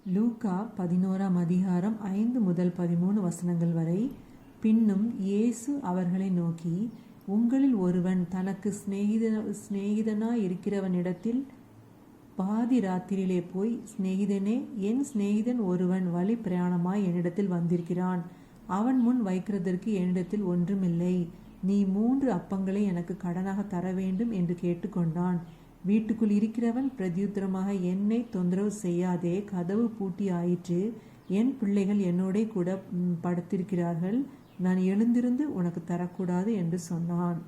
லூக்கா 11ஆம் அதிகாரம் 5 முதல் 13 வசனங்கள் வரை. பின்னும் இயேசு அவர்களை நோக்கி, உங்களில் ஒருவன் தனக்கு சிநேகிதனாயிருக்கிறவனிடத்தில் பாதி ராத்திரியிலே போய், சிநேகிதனே, என் சிநேகிதன் ஒருவன் வழி பிரயாணமாய் என்னிடத்தில் வந்திருக்கிறான். அவன் முன் வைக்கிறதற்கு என்னிடத்தில் ஒன்றுமில்லை. நீ 3 அப்பங்களை எனக்கு கடனாக தர வேண்டும் என்று கேட்டுக்கொண்டான். வீட்டுக்குள் இருக்கிறவன் பிரதியுத்தரமாக, என்னை தொந்தரவு செய்யாதே, கதவு பூட்டி ஆயிற்று, என் பிள்ளைகள் என்னோட கூட படுத்திருக்கிறார்கள், நான் எழுந்திருந்து உனக்கு தரக்கூடாது என்று சொன்னான்.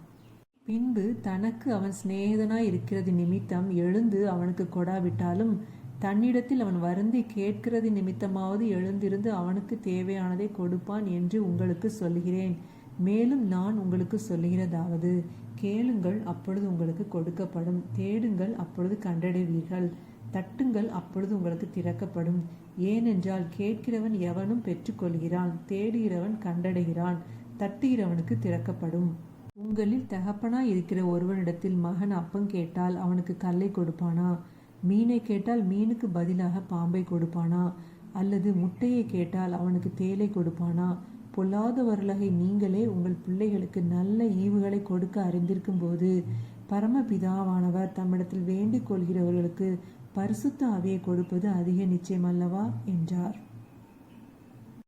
பின்பு தனக்கு அவன் சிநேகிதனாய் இருக்கிறது நிமித்தம் எழுந்து அவனுக்கு கொடாவிட்டாலும், தன்னிடத்தில் அவன் வருந்தி கேட்கிறது நிமித்தமாவது எழுந்திருந்து அவனுக்கு தேவையானதை கொடுப்பான் என்று உங்களுக்கு சொல்கிறேன். மேலும் நான் உங்களுக்கு சொல்லுகிறதாவது, கேளுங்கள், அப்பொழுது உங்களுக்கு கொடுக்கப்படும், தேடுங்கள், அப்பொழுது கண்டடைவீர்கள், தட்டுங்கள், அப்பொழுது உங்களுக்கு திறக்கப்படும். ஏனென்றால் கேட்கிறவன் எவனும் பெற்றுக்கொள்கிறான், தேடுகிறவன் கண்டடைகிறான், தட்டுகிறவனுக்கு திறக்கப்படும். உங்களில் தகப்பனாய் இருக்கிற ஒருவனிடத்தில் மகன் அப்பம் கேட்டால் அவனுக்கு கல்லை கொடுப்பானா? மீனை கேட்டால் மீனுக்கு பதிலாக பாம்பை கொடுப்பானா? அல்லது முட்டையை கேட்டால் அவனுக்கு தேலை கொடுப்பானா? பொல்லாதவர்களாக நீங்களே உங்கள் பிள்ளைகளுக்கு நல்ல ஈவுகளை கொடுக்க அறிந்திருக்கும் போது, பரமபிதாவானவர் தம்மிடத்தில் வேண்டிக் கொள்கிறவர்களுக்கு பரிசுத்த ஆவியை கொடுப்பது அதிக நிச்சயமல்லவா என்றார்.